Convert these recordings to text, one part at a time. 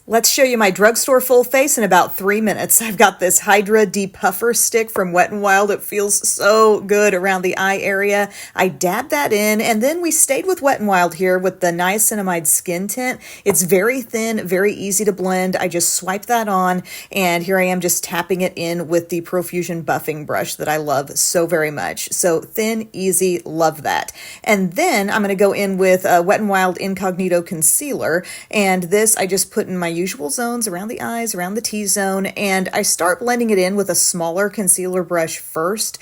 Let's show you my drugstore full face in about 3 minutes. I've got this Hydra Depuffer stick from Wet n Wild. It feels so good around the eye area. I dabbed that in, and then we stayed with Wet n Wild here with the niacinamide skin tint. It's very thin, very easy to blend. I just swipe that on, and here I am just tapping it in with the Profusion buffing brush that I love so very much. So thin, easy, love that. And then I'm going to go in with Wet n Wild Incognito Concealer, and this I just put in my usual zones around the eyes, around the T-zone, and I start blending it in with a smaller concealer brush first,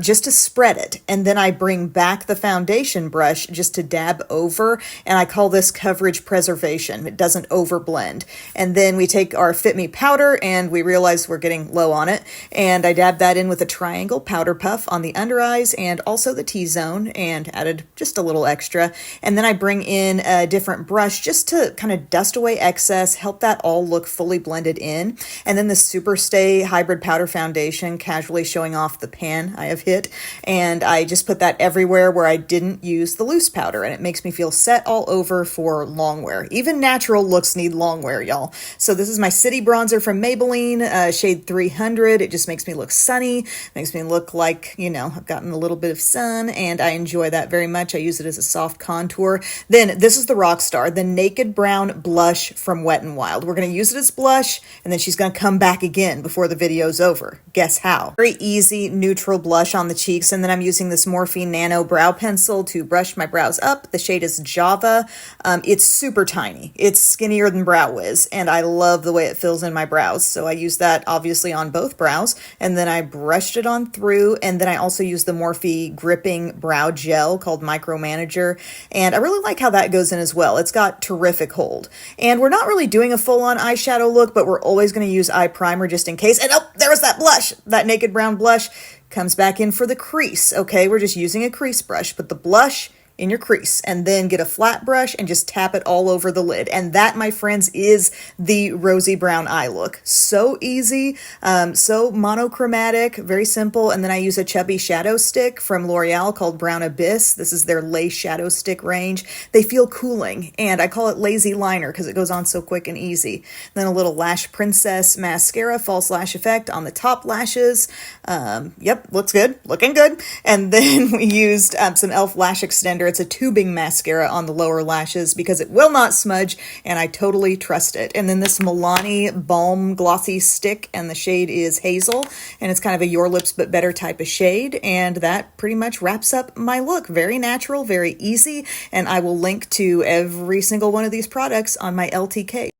just to spread it, and then I bring back the foundation brush just to dab over, and I call this coverage preservation. It doesn't overblend. And then we take our Fit Me powder, and we realize we're getting low on it, and I dab that in with a triangle powder puff on the under eyes and also the T-zone, and added just a little extra, and then I bring in a different brush just to kind of dust away excess, help that all look fully blended in. And then the Superstay Hybrid Powder Foundation, casually showing off the pan I have hit, and I just put that everywhere where I didn't use the loose powder, and it makes me feel set all over for long wear. Even natural looks need long wear, y'all. So this is my City Bronzer from Maybelline, shade 300. It just makes me look sunny, makes me look like, you know, I've gotten a little bit of sun, and I enjoy that very much. I use it as a soft contour. Then this is the Rockstar, the Naked Brown Blush from Wet n Wild. We're going to use it as blush, and then she's going to come back again before the video's over. Guess how? Very easy neutral blush on the cheeks, and then I'm using this Morphe Nano Brow Pencil to brush my brows up. The shade is Java. It's super tiny. It's skinnier than Brow Wiz, and I love the way it fills in my brows, so I use that obviously on both brows, and then I brushed it on through, and then I also use the Morphe Gripping Brow Gel called Micromanager, and I really like how that goes in as well. It's got terrific hold. And we're not really doing a full-on eyeshadow look, but we're always going to use eye primer just in case. And oh, there was that blush. That Naked Brown blush comes back in for the crease. Okay, we're just using a crease brush. Put the blush in your crease, and then get a flat brush and just tap it all over the lid. And that, my friends, is the rosy brown eye look. So easy, so monochromatic, very simple. And then I use a chubby shadow stick from L'Oreal called Brown Abyss. This is their Lace Shadow Stick range. They feel cooling, and I call it lazy liner because it goes on so quick and easy. Then a little Lash Princess mascara, false lash effect on the top lashes. Yep, looks good, looking good. And then we used some e.l.f. lash extender. It's a tubing mascara on the lower lashes because it will not smudge, and I totally trust it. And then this Milani Balm Glossy Stick, and the shade is Hazel, and it's kind of a Your Lips But Better type of shade, and that pretty much wraps up my look. Very natural, very easy, and I will link to every single one of these products on my LTK.